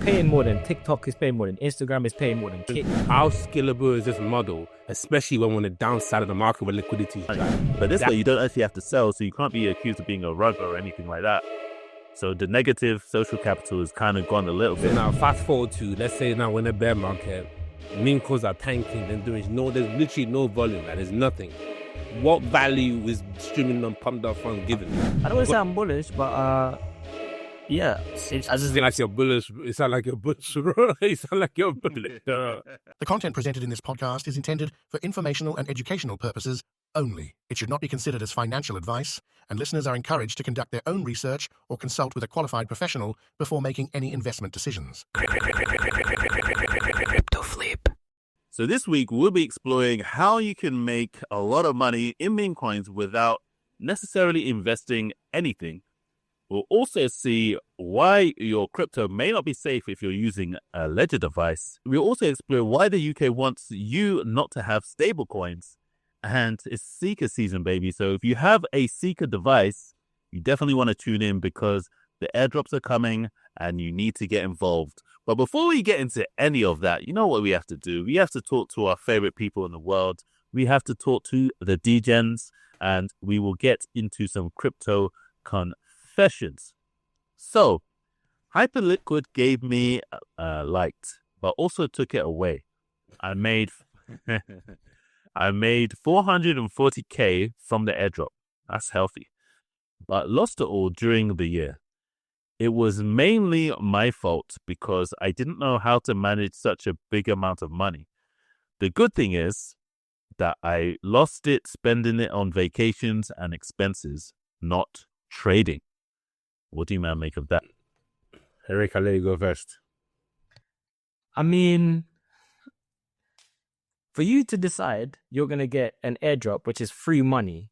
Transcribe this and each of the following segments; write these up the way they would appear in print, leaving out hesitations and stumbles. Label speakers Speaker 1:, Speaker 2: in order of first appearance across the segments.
Speaker 1: paying more than TikTok, is paying more than Instagram, is paying more than Kick.
Speaker 2: How scalable is this model, especially when we're on the downside of the market where liquidity is dry?
Speaker 3: But this way, you don't actually have to sell, so you can't be accused of being a rugger or anything like that. So the negative social capital has kind of gone a little
Speaker 2: So
Speaker 3: bit.
Speaker 2: now fast forward to, let's say now we're in a bear market, meme coins are tanking, then there's literally no volume, and there's nothing. What value is streaming on pumped up funds given?
Speaker 1: I don't want to say I'm bullish, but yeah.
Speaker 2: I just feel like you're bullish. It sounds like you're bullish. It sounds like you're bullish.
Speaker 4: The content presented in this podcast is intended for informational and educational purposes only. It should not be considered as financial advice, and listeners are encouraged to conduct their own research or consult with a qualified professional before making any investment decisions.
Speaker 1: Crypto flip.
Speaker 3: So this week, we'll be exploring how you can make a lot of money in meme coins without necessarily investing anything. We'll also see why your crypto may not be safe if you're using a ledger device. We'll also explore why the UK wants you not to have stable coins. And it's Seeker season, baby. So if you have a Seeker device, you definitely want to tune in because the airdrops are coming and you need to get involved. But before we get into any of that, you know what we have to do? We have to talk to our favorite people in the world. We have to talk to the degens, and we will get into some crypto confessions. So, Hyperliquid gave me liked, but also took it away. I made 440k from the airdrop. That's healthy. But lost it all during the year. It was mainly my fault because I didn't know how to manage such a big amount of money. The good thing is that I lost it spending it on vacations and expenses, not trading. What do you man make of that?
Speaker 2: Eric, I'll let you go first.
Speaker 1: I mean, for you to decide you're going to get an airdrop, which is free money,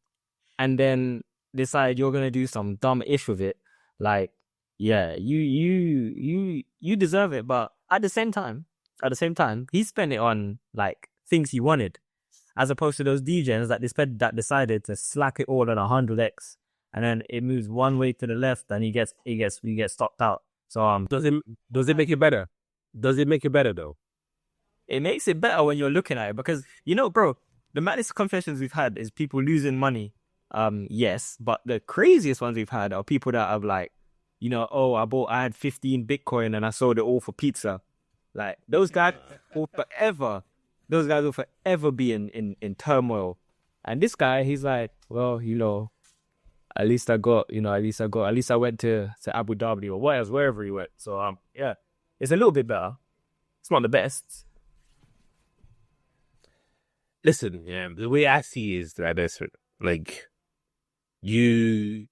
Speaker 1: and then decide you're going to do some dumb ish with it, like, yeah, you deserve it. But at the same time, he spent it on like things he wanted, as opposed to those degens that decided to slack it all on 100x, and then it moves one way to the left, and he gets stopped out. So
Speaker 2: does it make it better? Does it make it better though?
Speaker 1: It makes it better when you're looking at it because, you know, bro, the maddest confessions we've had is people losing money. Yes, but the craziest ones we've had are people that have like, you know, I had 15 Bitcoin and I sold it all for pizza. Like those guys will forever be in turmoil. And this guy, he's like, well, you know, at least I went to Abu Dhabi or wherever he went. So yeah, it's a little bit better. It's not the best.
Speaker 2: Listen, yeah, the way I see it is that there's like it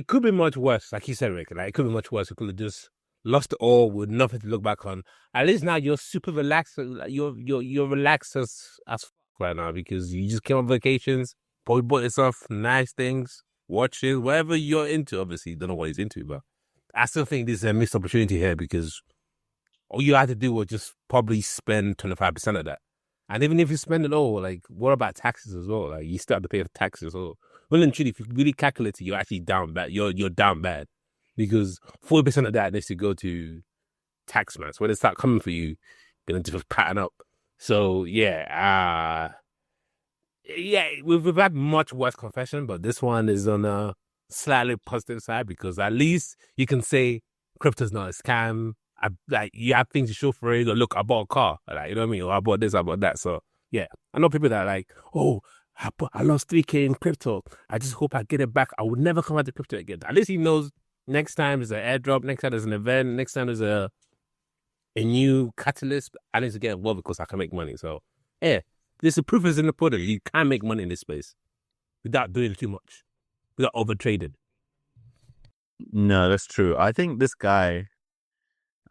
Speaker 2: could be much worse, like you said, Rick. Like it could be much worse. You could have just lost it all with nothing to look back on. At least now you're super relaxed. You're relaxed as fuck right now because you just came on vacations, probably bought yourself nice things, watches, whatever you're into. Obviously, you don't know what he's into, but I still think this is a missed opportunity here because all you had to do was just probably spend 25% of that. And even if you spend it all, like, what about taxes as well? Like, you still have to pay the taxes. So, well and truly, if you really calculate it, you're actually down bad. You're down bad because 40% of that needs to go to tax, man. So when they start coming for you, they're going to just pattern up. So, yeah, we've had much worse confession, but this one is on a slightly positive side because at least you can say crypto's not a scam. You have things to show for it. Or look, I bought a car. Like, you know what I mean? Or I bought this, I bought that. So, yeah. I know people that are like, oh, I lost 3K in crypto. I just hope I get it back. I would never come out to crypto again. At least he knows next time there's an airdrop, next time there's an event, next time there's a new catalyst. I need to get involved because I can make money. So, yeah, this proof is in the pudding. You can make money in this space without doing too much, without overtrading.
Speaker 3: No, that's true. I think this guy...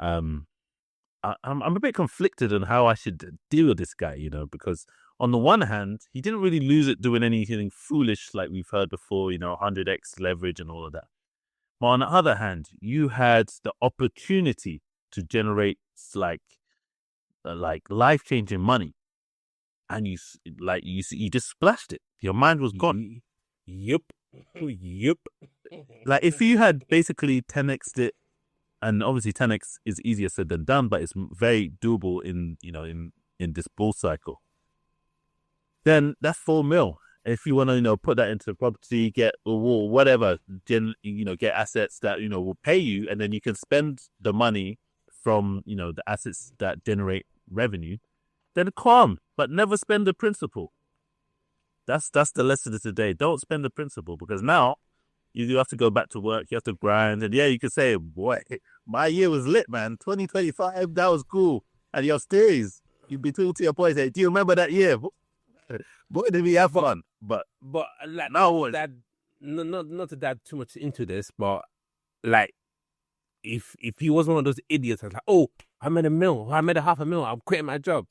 Speaker 3: I'm a bit conflicted on how I should deal with this guy, you know, because on the one hand, he didn't really lose it doing anything foolish like we've heard before, you know, 100x leverage and all of that. But on the other hand, you had the opportunity to generate like life-changing money, and you just splashed it. Your mind was gone.
Speaker 2: Yep.
Speaker 3: Like if you had basically 10x'd it and obviously 10x is easier said than done, but it's very doable in this bull cycle. Then that's 4 mil. If you want to, put that into property, get whatever, get assets that, will pay you, and then you can spend the money from, the assets that generate revenue, then calm, but never spend the principal. That's the lesson of today. Don't spend the principal, because now you have to go back to work. You have to grind. And yeah, you can say, boy, my year was lit, man. 2025, that was cool. And your stories, you'd be talking to your boys, say, do you remember that year? Boy, did we have fun. But
Speaker 2: like,
Speaker 3: now what?
Speaker 2: That, not to dive too much into this, but like, if he was one of those idiots that's like, oh, I made $1 million, I made $500,000, I'm quitting my job.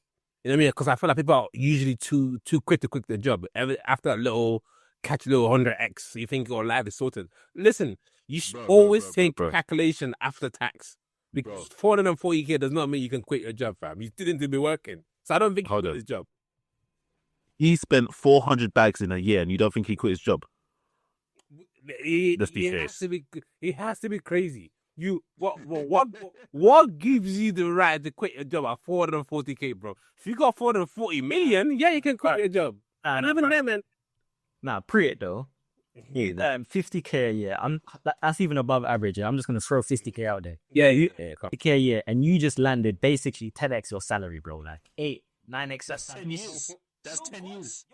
Speaker 2: You know what I mean? Because I feel like people are usually too quick to quit their job. After a catch a little 100x, you think your life is sorted. Listen, you should always think calculation after tax. Because 440k does not mean you can quit your job, fam. You didn't be working. So I don't think he quit his job.
Speaker 3: He spent 400 bags in a year, and you don't think he quit his job?
Speaker 2: He has to be crazy. What gives you the right to quit your job at 440k, bro? If you got 440 million, yeah, you can quit your job. Man.
Speaker 1: Nah, pre it though. 50k a year. That's even above average. I'm just gonna throw 50k out there.
Speaker 2: Yeah,
Speaker 1: 50k a year, and you just landed basically 10x your salary, bro. Like 9x.
Speaker 3: That's 10 years. That's 10 years.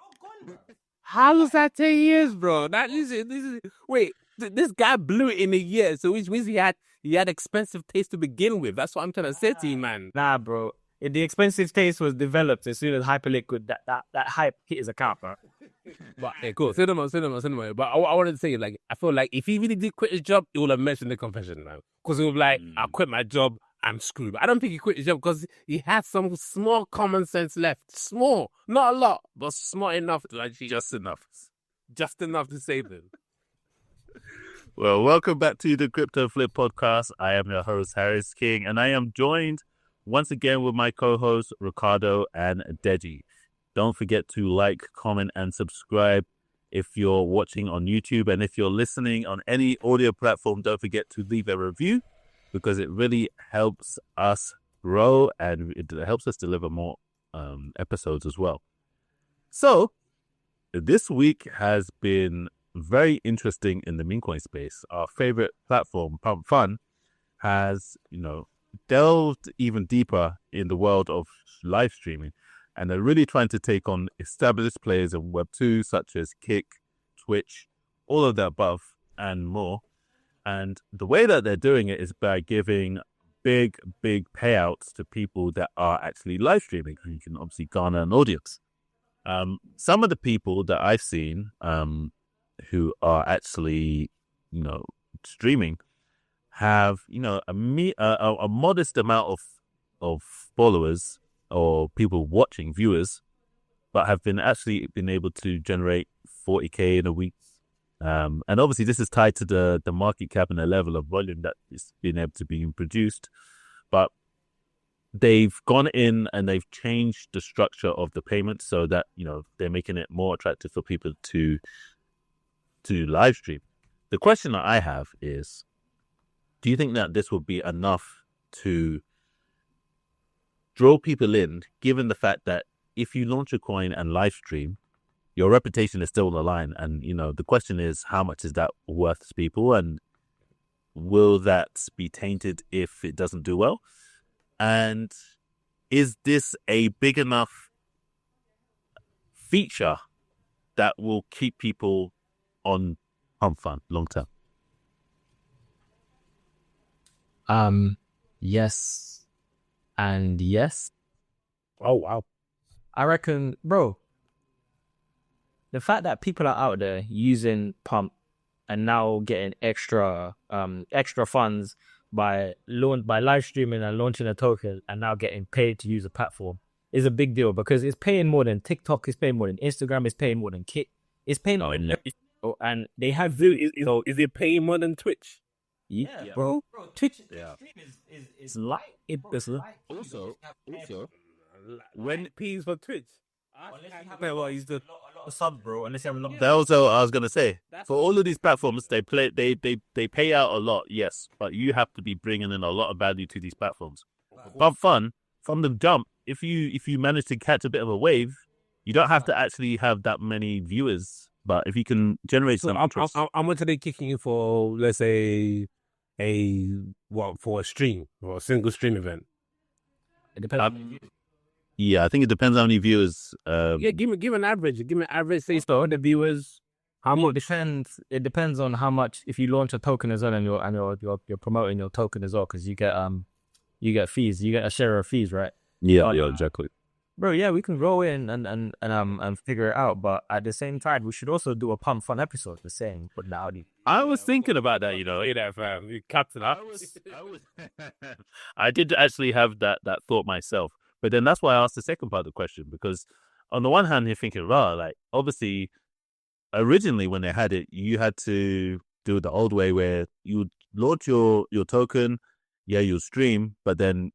Speaker 2: How was that 10 years, bro? This is wait. This guy blew it in a year, so which means he had expensive taste to begin with. That's what I'm trying to say to you, man.
Speaker 1: Nah, bro. The expensive taste was developed as soon as Hyperliquid that hype hit his account, bro.
Speaker 2: But cool. Cinema. But I wanted to say, like, I feel like if he really did quit his job, he would have mentioned the confession, man. Because he was like, I quit my job, I'm screwed. But I don't think he quit his job because he had some small common sense left. Small, not a lot, but smart enough to actually just enough to save him.
Speaker 3: Well, welcome back to the Crypto Flip Podcast. I am your host, Harris King, and I am joined once again with my co-hosts, Ricardo and Deji. Don't forget to like, comment, and subscribe if you're watching on YouTube. And if you're listening on any audio platform, don't forget to leave a review, because it really helps us grow and it helps us deliver more episodes as well. So, this week has been very interesting in the meme coin space. Our favorite platform, Pump Fun, has, delved even deeper in the world of live streaming, and they're really trying to take on established players in Web2, such as Kick, Twitch, all of the above and more. And the way that they're doing it is by giving big payouts to people that are actually live streaming, and you can obviously garner an audience. Some of the people that I've seen who are actually, streaming have, a modest amount of followers or people watching, viewers, but have been able to generate 40k in a week. And obviously this is tied to the market cap and the level of volume that is being able to be produced. But they've gone in and they've changed the structure of the payment so that, they're making it more attractive for people to live stream. The question that I have is, do you think that this will be enough to draw people in, given the fact that if you launch a coin and live stream, your reputation is still on the line? And, the question is, how much is that worth to people? And will that be tainted if it doesn't do well? And is this a big enough feature that will keep people on Pump Fun long term?
Speaker 1: Yes and yes.
Speaker 2: Oh, wow.
Speaker 1: I reckon, bro, the fact that people are out there using Pump and now getting extra funds by live streaming and launching a token and now getting paid to use a platform is a big deal, because it's paying more than TikTok, it's paying more than Instagram, it's paying more than Kick, it's paying and they have
Speaker 2: is it paying more than Twitch?
Speaker 1: Yeah, bro. Twitch is light.
Speaker 3: Also,
Speaker 2: when P's for Twitch. Well, he's the
Speaker 1: sub, bro, unless you have a lot.
Speaker 3: That was what I was gonna say. For all of these platforms, they pay out a lot, yes, but you have to be bringing in a lot of value to these platforms. But fun from the jump. If you manage to catch a bit of a wave, you don't have to actually have that many viewers. But if you can generate some interest,
Speaker 2: how much are they kicking you for? Let's say for a stream or a single stream event?
Speaker 1: It depends.
Speaker 3: yeah, I think it depends how many viewers.
Speaker 2: Yeah, give me an average. Give me an average. Say
Speaker 1: So the viewers,
Speaker 2: how much?
Speaker 1: it depends on how much. If you launch a token as well, and you're promoting your token as well, because you get fees, you get a share of fees, right?
Speaker 3: Yeah, exactly.
Speaker 1: Bro, yeah, we can roll in and figure it out, but at the same time, we should also do a pump fun episode. The same, but now
Speaker 3: I was thinking about that, you know.
Speaker 2: Look at that, fam. You capped it up.
Speaker 3: I did actually have that thought myself, but then that's why I asked the second part of the question, because on the one hand, you're thinking, like obviously, originally when they had it, you had to do it the old way where you launch your token, yeah, you'll stream, but then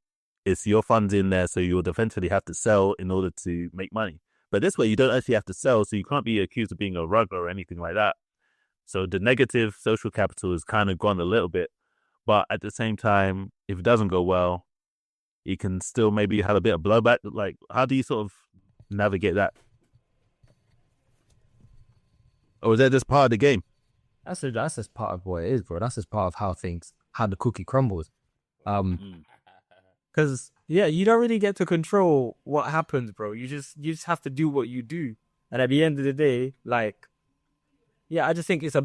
Speaker 3: it's your funds in there, so you'll eventually have to sell in order to make money. But this way, you don't actually have to sell, so you can't be accused of being a rug or anything like that. So the negative social capital has kind of gone a little bit, but at the same time, if it doesn't go well, you can still maybe have a bit of blowback. Like, how do you sort of navigate that? Or is that just part of the game?
Speaker 1: that's just part of what it is, bro. That's just part of how the cookie crumbles. Because yeah, you don't really get to control what happens, bro. You just have to do what you do, and at the end of the day, like, yeah, I just think it's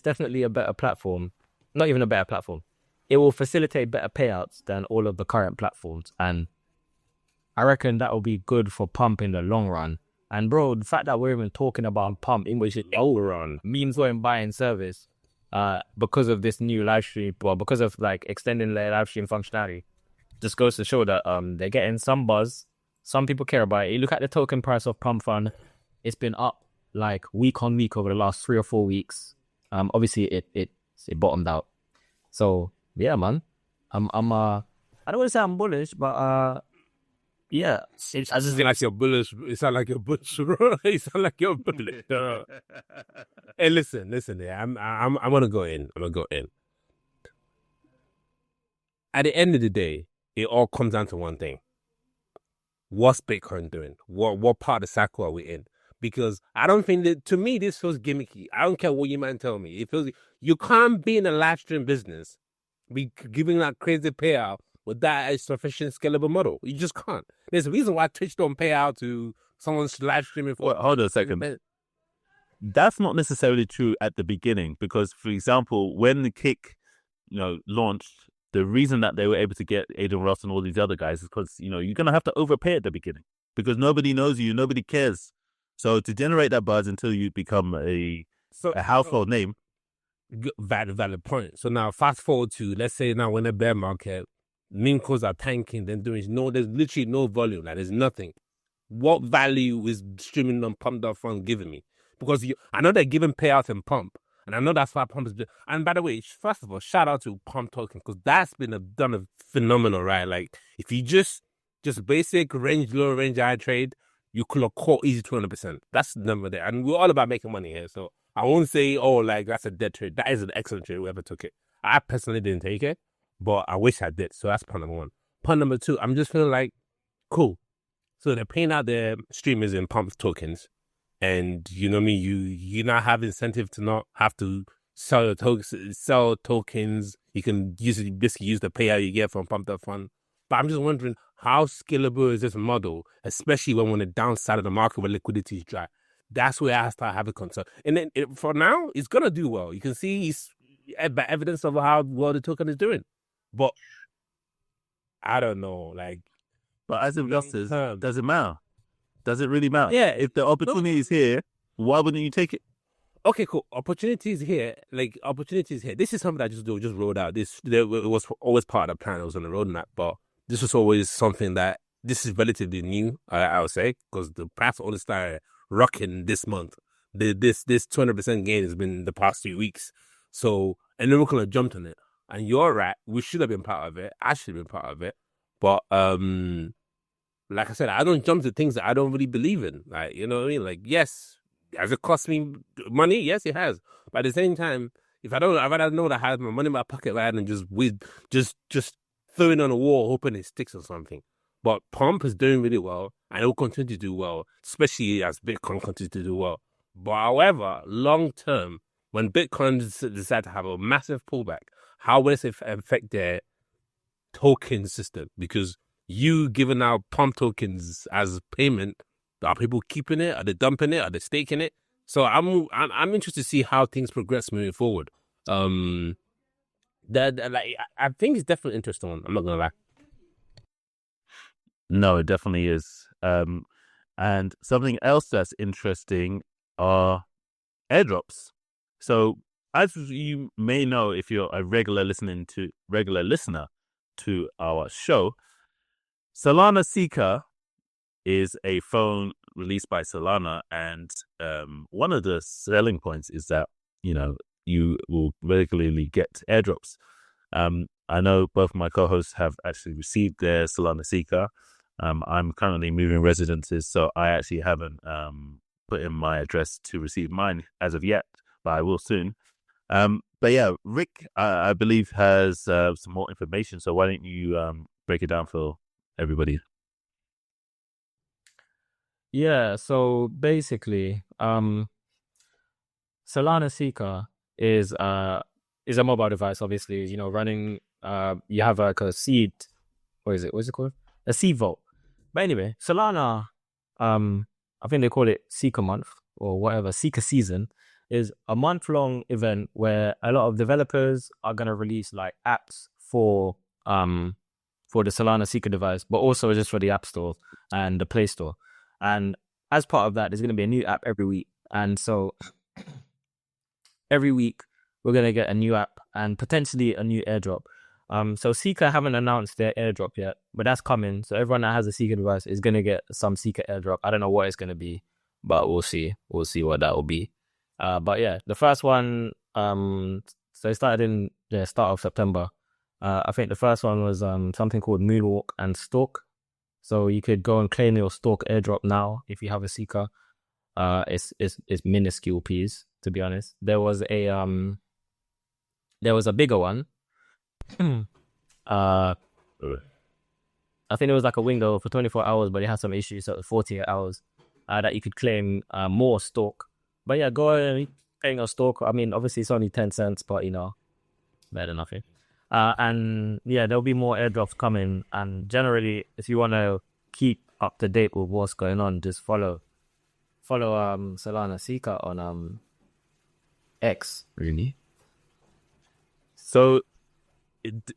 Speaker 1: definitely a better platform. Not even a better platform. It will facilitate better payouts than all of the current platforms, and I reckon that will be good for Pump in the long run. And bro, the fact that we're even talking about Pump in which long run memes weren't buying service, because of this new live stream, well, because of like extending their live stream functionality, just goes to show that they're getting some buzz. Some people care about it. You look at the token price of Pump Fun, it's been up like week on week over the last 3 or 4 weeks. Obviously it bottomed out. So yeah, man, I don't want to say I'm bullish, but yeah,
Speaker 2: I just think like you're bullish. It sounds like you're bullish, bro. It sounds like you're bullish. Hey, listen. Yeah, I'm gonna go in. At the end of the day, it all comes down to one thing: what's Bitcoin doing? What part of the cycle are we in? Because I don't think that, to me, this feels gimmicky. I don't care what you man tell me. It feels you can't be in a live stream business, be giving that crazy payout with that a sufficient scalable model. You just can't. There's a reason why Twitch don't pay out to someone's live streaming for.
Speaker 3: Well, hold on a second. That's not necessarily true at the beginning, because, for example, when the Kick, launched, the reason that they were able to get Aiden Ross and all these other guys is because, you're going to have to overpay at the beginning because nobody knows you, nobody cares. So to generate that buzz until you become a household name.
Speaker 2: Valid point. So now fast forward to, let's say now when a bear market, meme coins are tanking, there's literally no volume, like there's nothing. What value is streaming on Pump.fun giving me? Because I know they're giving payouts in Pump, and I know that's why Pump is. And by the way, first of all, shout out to Pump Token, because that's been done a phenomenal, right? Like if you just basic range, low range high trade, you could have caught easy 200%. That's the number there, and we're all about making money here. So I won't say, like that's a dead trade. That is an excellent trade. Whoever took it, I personally didn't take it, but I wish I did. So that's point number one. Point number two, I'm just feeling like, cool. So they're paying out their streamers in Pump tokens. And you know what I mean? You now have incentive to not have to sell tokens. You can basically use the payout you get from Pump.fun. But I'm just wondering, how scalable is this model, especially when we're on the downside of the market where liquidity is dry? That's where I start having concern. And then for now, it's going to do well. You can see evidence of how well the token is doing. But I don't know,
Speaker 3: But as investors, does it matter? Does it really matter?
Speaker 2: Yeah.
Speaker 3: If the opportunity is here, why wouldn't you take it?
Speaker 2: Okay, cool. Opportunities here. This is something that I just rolled out. It was always part of the plan. It was on the roadmap, but this was always something that this is relatively new, I would say, because the price only started rocking this month. This 200% gain has been the past 3 weeks. So, and then we kind of jumped on it. And you're right. We should have been part of it. I should have been part of it. But like I said, I don't jump to things that I don't really believe in. Like, you know what I mean? Like, yes, Has it cost me money? Yes, it has. But at the same time, if I don't, I'd rather know that I have my money in my pocket rather than just throwing it on a wall, hoping it sticks or something. But Pump is doing really well, and it will continue to do well, especially as Bitcoin continues to do well. But however, long term, when Bitcoin decide to have a massive pullback, how will it affect their token system? Because you giving out Pump tokens as payment, are people keeping it? Are they dumping it? Are they staking it? So I'm interested to see how things progress moving forward. Like I think it's definitely interesting one. I'm not gonna lie.
Speaker 3: No, it definitely is. And something else that's interesting are airdrops. So, as you may know, if you're a regular listener to our show, Solana Seeker is a phone released by Solana, and one of the selling points is that you will regularly get airdrops. I know both my co-hosts have actually received their Solana Seeker. I'm currently moving residences, so I actually haven't put in my address to receive mine as of yet, but I will soon. But yeah, Rick, I believe, has some more information. So why don't you break it down for everybody?
Speaker 1: Yeah, so basically, Solana Seeker is a mobile device, obviously, running, you have like a seed, what's it called? A seed vault. But anyway, Solana, I think they call it Seeker Month or whatever, Seeker Season, is a month-long event where a lot of developers are going to release like apps for the Solana Seeker device, but also just for the App Store and the Play Store. And as part of that, there's going to be a new app every week. And so every week, we're going to get a new app and potentially a new airdrop. So Seeker haven't announced their airdrop yet, but that's coming. So everyone that has a Seeker device is going to get some Seeker airdrop. I don't know what it's going to be, but we'll see. We'll see what that will be. But yeah, the first one, so it started in the start of September. I think the first one was something called Moonwalk and Stalk. So you could go and claim your Stalk airdrop now if you have a Seeker. It's minuscule piece, to be honest. There was a bigger one. I think it was like a window for 24 hours, but it had some issues, so it was 48 hours that you could claim more Stalk. But yeah, go and paying a Stalk. I mean, obviously it's only 10 cents, but better than nothing. And yeah, there'll be more airdrops coming. And generally, if you want to keep up to date with what's going on, just follow Solana Seeker on X. Really?
Speaker 3: So,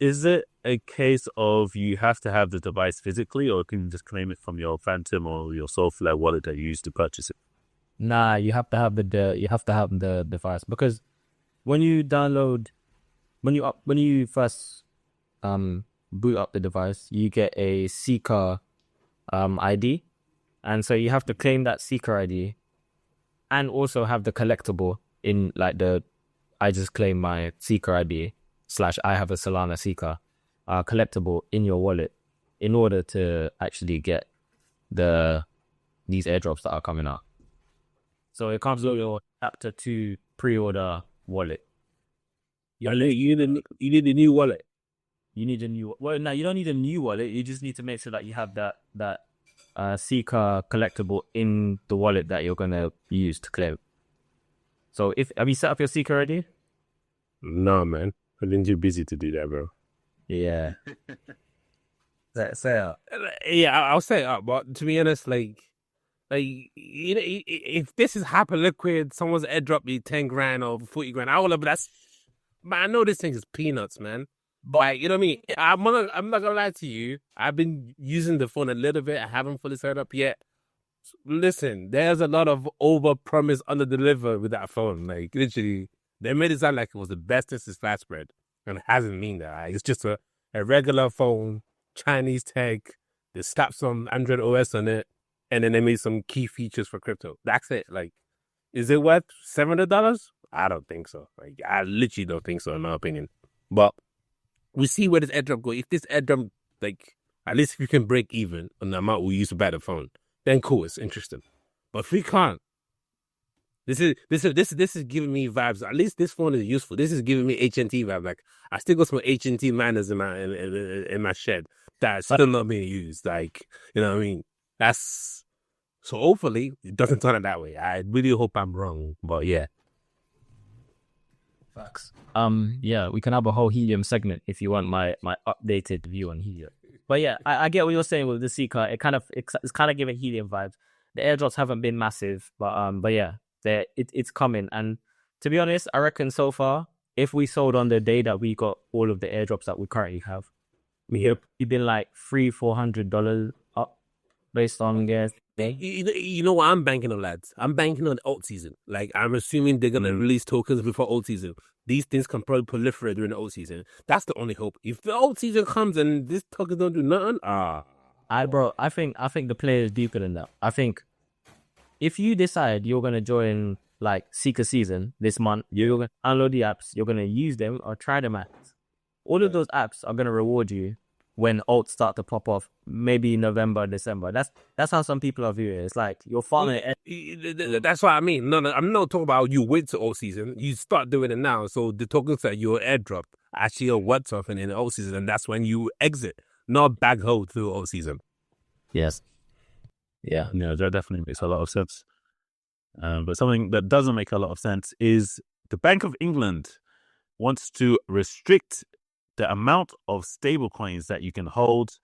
Speaker 3: is it a case of you have to have the device physically, or can you just claim it from your Phantom or your Soulflare wallet that you use to purchase it?
Speaker 1: Nah, you have to have the device, because when you first boot up the device, you get a Seeker ID, and so you have to claim that Seeker ID, and also have the collectible in like I just claim my Seeker ID / I have a Solana Seeker collectible in your wallet in order to actually get these airdrops that are coming out. So it comes with your Chapter 2 pre-order wallet.
Speaker 2: You need a new wallet.
Speaker 1: You need a new... Well, no, you don't need a new wallet. You just need to make sure that you have that Seeker collectible in the wallet that you're going to use to claim. So have you set up your Seeker already?
Speaker 2: No, man. I've been too busy to do that, bro.
Speaker 1: Yeah. Set up.
Speaker 2: Yeah, I'll set it up. But to be honest, if this is Hyperliquid, someone's airdrop me 10 grand or 40 grand, I will have, but I know this thing is peanuts, man. But you know what I mean? I'm not gonna lie to you. I've been using the phone a little bit. I haven't fully set it up yet. Listen, there's a lot of over-promise, under-deliver with that phone. Like, literally, they made it sound like it was the best since sliced bread. And it hasn't been that. Right? It's just a regular phone, Chinese tech. They slapped some Android OS on it, and then they made some key features for crypto. That's it. Like, is it worth $700? I don't think so. Like, I literally don't think so, in my opinion. But we see where this airdrop goes. If this airdrop, like, at least if you can break even on the amount we use to buy the phone, then cool, it's interesting. But if we can't, This is giving me vibes. At least this phone is useful. This is giving me HNT vibe. Like I still got some HNT miners in my shed that's still not being used. Like, you know what I mean? That's so hopefully it doesn't turn out that way. I really hope I'm wrong, but yeah.
Speaker 1: Facts. Yeah, we can have a whole helium segment if you want my updated view on helium. But yeah, I get what you're saying with the Seeker. It's kind of giving helium vibes. The airdrops haven't been massive, but yeah, it's coming. And to be honest, I reckon so far, if we sold on the day that we got all of the airdrops that we currently have, we've been like $300-400 up based on gas.
Speaker 2: You know what I'm banking on, lads? I'm banking on alt season. Like, I'm assuming they're going to release tokens before alt season. These things can probably proliferate during the alt season. That's the only hope. If the alt season comes and these tokens don't do nothing,
Speaker 1: I think the play is deeper than that. I think if you decide you're going to join like Seeker season this month, you're going to download the apps, you're going to use them or try them out. All of those apps are going to reward you when alts start to pop off, maybe November, December. That's how some people are viewing it. It's like you're farming.
Speaker 2: That's what I mean. No, I'm not talking about you wait to all season. You start doing it now. So the tokens that you airdrop actually are what's off in the all season, and that's when you exit, not bag hold through all season.
Speaker 1: Yes. Yeah.
Speaker 3: Yeah, that definitely makes a lot of sense. But something that doesn't make a lot of sense is the Bank of England wants to restrict the amount of stable coins that you can hold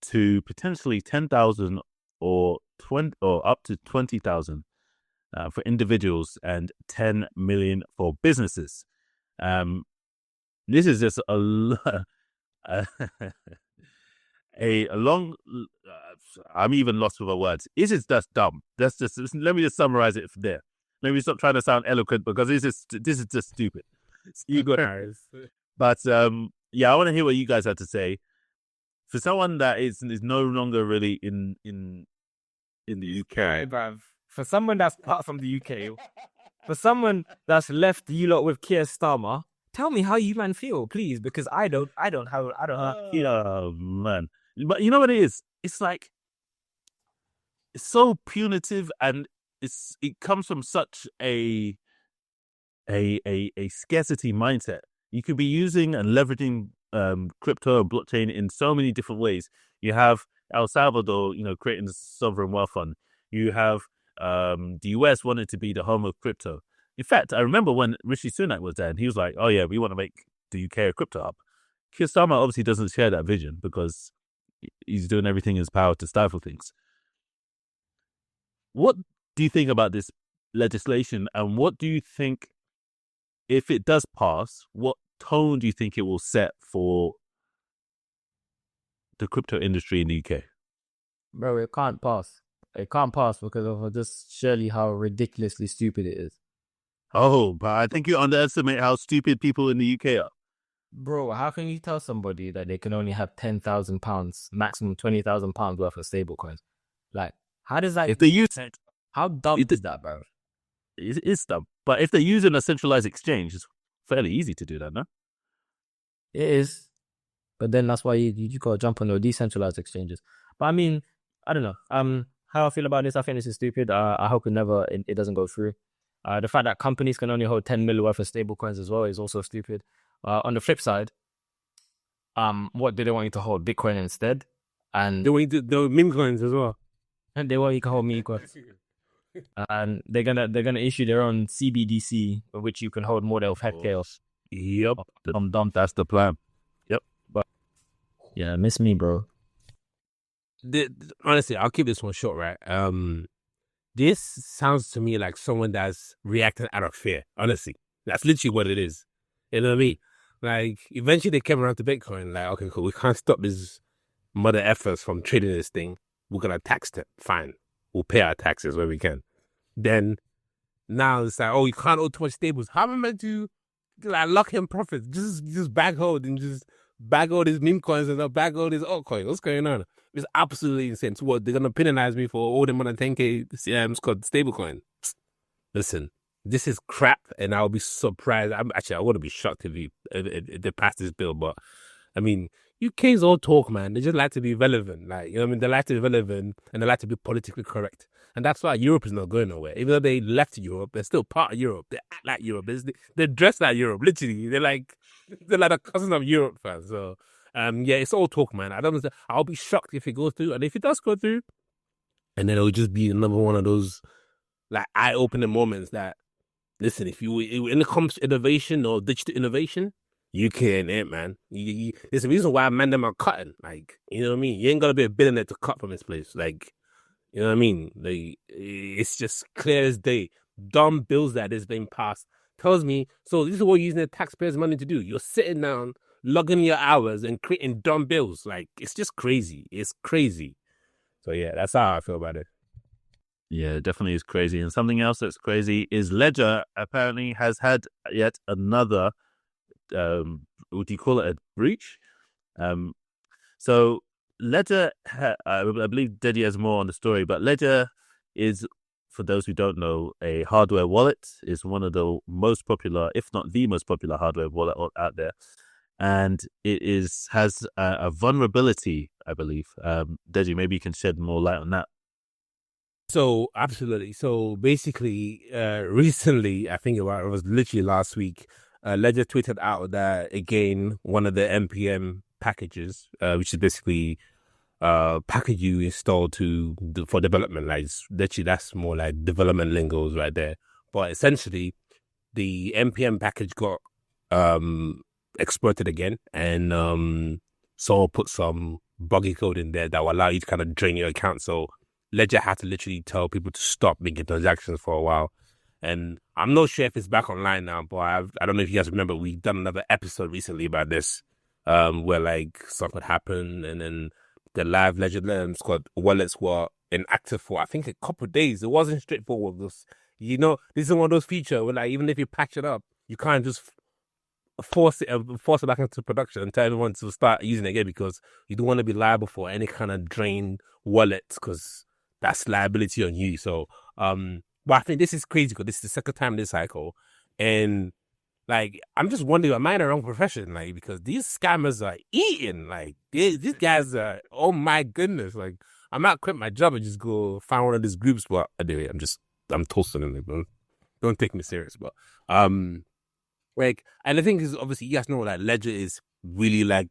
Speaker 3: to potentially 10,000 or up to 20,000 for individuals and 10 million for businesses. This is just a long. I'm even lost with the words. This is just dumb. Let me just summarize it there. Let me stop trying to sound eloquent because this is just stupid. You got it. But yeah, I want to hear what you guys have to say. For someone that is no longer really in the UK,
Speaker 1: hey, bruv, for someone that's apart from the UK, for someone that's left you lot with Keir Starmer, tell me how you man feel, please, because I don't feel.
Speaker 3: Oh man, but you know what it is? It's like it's so punitive, and it comes from such a scarcity mindset. You could be using and leveraging crypto and blockchain in so many different ways. You have El Salvador, creating the sovereign wealth fund. You have the US wanted to be the home of crypto. In fact, I remember when Rishi Sunak was there, and he was like, "Oh yeah, we want to make the UK a crypto hub." Keir Starmer obviously doesn't share that vision because he's doing everything in his power to stifle things. What do you think about this legislation, and what do you think? If it does pass, what tone do you think it will set for the crypto industry in the UK?
Speaker 1: Bro, it can't pass. It can't pass because of just surely how ridiculously stupid it is.
Speaker 3: Oh, but I think you underestimate how stupid people in the UK are.
Speaker 1: Bro, how can you tell somebody that they can only have £10,000, maximum £20,000 worth of stablecoins? Like, how does that?
Speaker 3: If they use it,
Speaker 1: how dumb is that, bro?
Speaker 3: It's dumb. But if they're using a centralized exchange, it's fairly easy to do that, no?
Speaker 1: It is. But then that's why you got to jump on those decentralized exchanges. But I mean, I don't know. How I feel about this, I think this is stupid. I hope it doesn't go through. The fact that companies can only hold 10 million worth of stable coins as well is also stupid. On the flip side, what do they want you to hold? Bitcoin instead? And
Speaker 2: they want you to meme coins as well.
Speaker 1: And they want you to hold meme coins. And they're gonna issue their own CBDC, which you can hold more than Headcales.
Speaker 3: Yep, that's the plan. Yep,
Speaker 1: but yeah, miss me, bro.
Speaker 2: Honestly, I'll keep this one short, right? This sounds to me like someone that's reacting out of fear. Honestly, that's literally what it is. You know what I mean? Like, eventually they came around to Bitcoin. Like, okay, cool. We can't stop this mother efforts from trading this thing. We're gonna tax it. Fine. We'll pay our taxes where we can. Then now it's like, oh, you can't own too much stables. How am I meant to lock in profits? Just bag hold and just bag all these meme coins and not bag all these altcoins. What's going on? It's absolutely insane. So what, they're gonna penalize me for holding more than 10K called stablecoin? Listen, this is crap, and I'll be surprised. I want to be shocked if they pass this bill. But I mean, UK's all talk, man. They just like to be relevant. Like, you know what I mean? They like to be relevant and they like to be politically correct. And that's why Europe is not going nowhere. Even though they left Europe, they're still part of Europe. They act like Europe. They're dressed like Europe, literally. They're like a cousin of Europe, fans. So, yeah, it's all talk, man. I'll be shocked if it goes through. And if it does go through, and then it'll just be another one of those, like, eye-opening moments that, listen, when it comes to innovation or digital innovation, UK ain't it, man. There's a reason why MANDEM are cutting. Like, you know what I mean? You ain't gotta be a billionaire to cut from this place. Like, you know what I mean? Like, it's just clear as day. Dumb bills that is being passed tells me, so this is what you're using the taxpayers' money to do. You're sitting down, logging your hours and creating dumb bills. Like, it's just crazy. It's crazy. So yeah, that's how I feel about it.
Speaker 3: Yeah, it definitely is crazy. And something else that's crazy is Ledger apparently has had yet another, what do you call it, a breach? So Ledger, I believe Deji has more on the story, but Ledger is, for those who don't know, a hardware wallet. Is one of the most popular, if not the most popular hardware wallet out there. And it has a vulnerability, I believe. Deji, maybe you can shed more light on that.
Speaker 2: So, absolutely. So, basically, recently, I think it was literally last week, Ledger tweeted out that, again, one of the NPM packages, which is basically package you install for development. Like, literally, that's more like development lingos right there. But essentially, the NPM package got exploited again, and someone put some buggy code in there that will allow you to kind of drain your account. So Ledger had to literally tell people to stop making transactions for a while. And I'm not sure if it's back online now, but I don't know if you guys remember, we've done another episode recently about this, where like stuff would happen, and then the live Ledger Squad wallets were inactive for, I think, a couple of days. It wasn't straightforward. This is one of those features where, like, even if you patch it up, you can't just force it back into production and tell everyone to start using it again, because you don't want to be liable for any kind of drained wallets, because that's liability on you. So, but I think this is crazy because this is the second time this cycle, and like, I'm just wondering, am I in the wrong profession? Like, because these scammers are eating. Like, these guys are, oh my goodness. Like, I might quit my job and just go find one of these groups. But anyway, I'm toasting in it, bro. Don't take me serious. But like, and the thing is, obviously, you guys know, like, Ledger is really like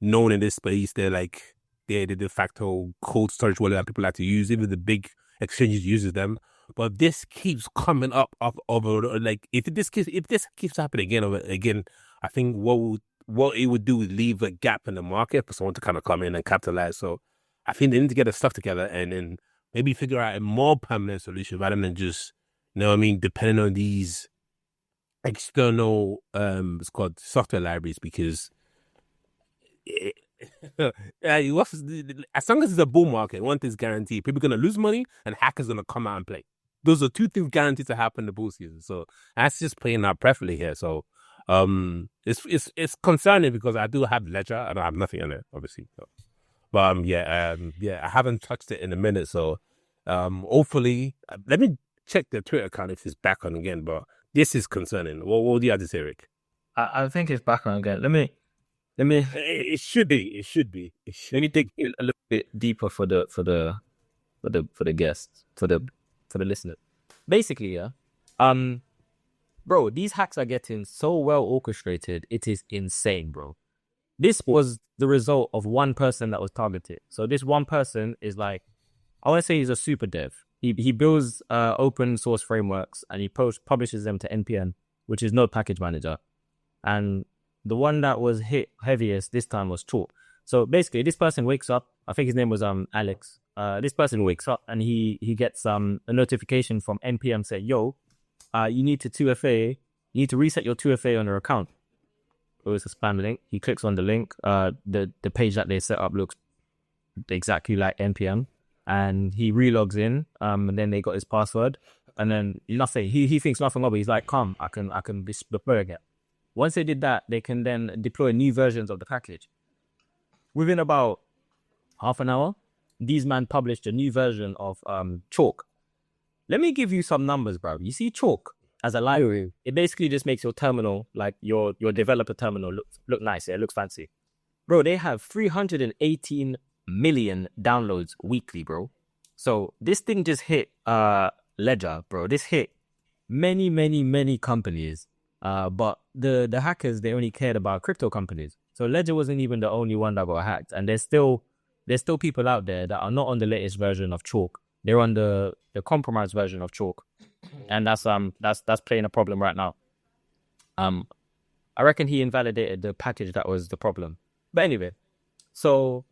Speaker 2: known in this space. They're like, they're the de facto cold storage wallet that people like to use. Even the big exchanges uses them. But this keeps coming up over, like, if this keeps happening again, I think what it would do is leave a gap in the market for someone to kind of come in and capitalize. So I think they need to get their stuff together and then maybe figure out a more permanent solution rather than just, you know what I mean, depending on these external it's called software libraries, because as long as it's a bull market, one thing's guaranteed: people are gonna lose money and hackers are gonna come out and play. Those are two things guaranteed to happen in the bull season. So that's just playing out perfectly here. So it's concerning because I do have Ledger and I have nothing on it, obviously. So, but I haven't touched it in a minute. So hopefully, let me check the Twitter account if it's back on again. But this is concerning. What do you have to say, Rick?
Speaker 1: I think it's back on again. Let me.
Speaker 2: It should be.
Speaker 1: Let me dig a little bit deeper for the guests, for the listeners. Basically, yeah. Bro, these hacks are getting so well orchestrated. It is insane, bro. This was the result of one person that was targeted. So this one person is like, I want to say he's a super dev. He builds open source frameworks and he publishes them to NPM, which is Node Package Manager. And the one that was hit heaviest this time was Chalk. So basically, this person wakes up. I think his name was Alex. This person wakes up and he gets a notification from NPM saying, "Yo, you need to 2FA. You need to reset your 2FA on your account." It was a spam link. He clicks on the link. The page that they set up looks exactly like NPM, and he relogs in. And then they got his password, and then nothing. He thinks nothing of it. He's like, "Come, I can be deploying it." Once they did that, they can then deploy new versions of the package. Within about half an hour, these man published a new version of Chalk. Let me give you some numbers, bro. You see Chalk as a library, it basically just makes your terminal, like your developer terminal, look nice. It looks fancy. Bro, they have 318 million downloads weekly, bro. So this thing just hit Ledger, bro. This hit many companies. But the hackers, they only cared about crypto companies. So Ledger wasn't even the only one that got hacked. And there's still people out there that are not on the latest version of Chalk. They're on the compromised version of Chalk. And that's playing a problem right now. I reckon he invalidated the package that was the problem. But anyway, so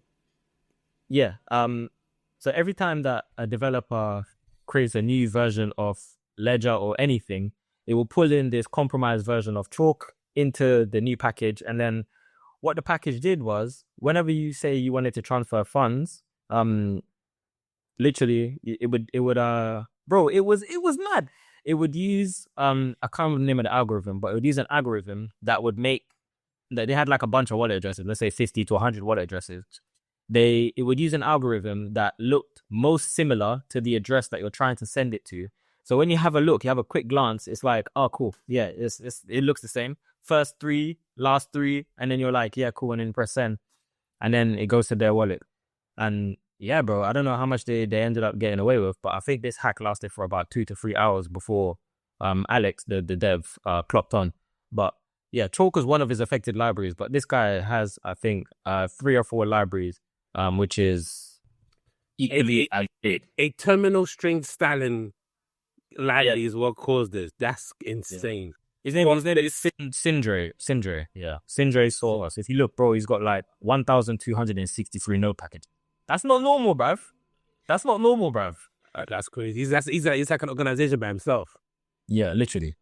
Speaker 1: yeah, so every time that a developer creates a new version of Ledger or anything, it will pull in this compromised version of Chalk into the new package. And then what the package did was, whenever you say you wanted to transfer funds, literally it would bro, it was mad. It would use I can't remember the name of the algorithm, but it would use an algorithm that would make that they had like a bunch of wallet addresses, let's say 50 to 100 wallet addresses. It would use an algorithm that looked most similar to the address that you're trying to send it to. So when you have a look, you have a quick glance, it's like, oh cool, yeah, it looks the same. First 3, last 3, and then you're like, yeah, cool, and then press send, and then it goes to their wallet. And yeah, bro, I don't know how much they ended up getting away with, but I think this hack lasted for about 2 to 3 hours before Alex, the dev, clocked on. But yeah, Chalk is one of his affected libraries, but this guy has, I think, 3 or 4 libraries, which is
Speaker 2: a terminal string styling library is what caused this. That's insane.
Speaker 1: His name is Sindre. Yeah, Sindre Soros. If you look, bro, he's got like 1,263 node package. That's not normal, bruv. That's crazy.
Speaker 2: He's like an organization by himself.
Speaker 1: Yeah, literally.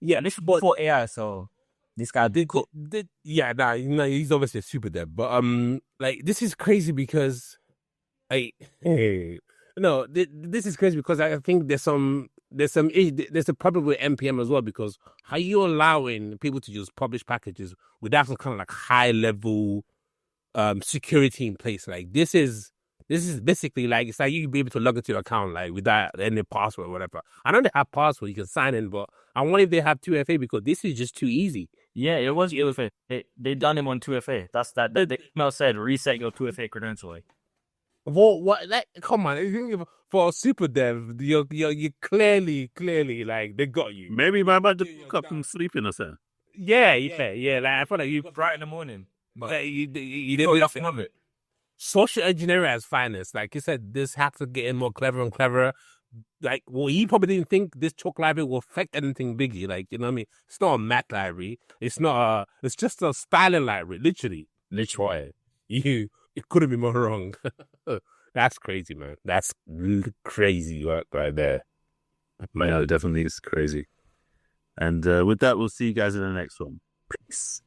Speaker 2: Yeah,
Speaker 1: this is before AI, so this guy did cool.
Speaker 2: He's obviously a super dev, but like this is crazy because this is crazy because I think there's a problem with NPM as well, because how are you allowing people to just publish packages without some kind of like high level security in place? Like this is basically like, it's like you be able to log into your account like without any password or whatever. I know they have password, you can sign in, but I wonder if they have 2FA, because this is just too easy.
Speaker 1: Yeah, it was 2FA. They done him on 2FA. That's that. The email said reset your 2FA credential.
Speaker 2: What? Like, come on! For a super dev, you clearly like they got you.
Speaker 3: Maybe my man just woke up from sleeping or something.
Speaker 2: Yeah. Like I feel like you
Speaker 1: bright in the morning,
Speaker 2: but you didn't nothing of it. Social engineering as finest. Like you said, this hacks are getting more clever and cleverer. Like, well, he probably didn't think this Chalk library will affect anything biggie. Like, you know what I mean? It's not a math library. It's not it's just a styling library, literally. It couldn't be more wrong. That's crazy, man. That's crazy work right there.
Speaker 3: Man, it definitely is crazy. And with that, we'll see you guys in the next one. Peace.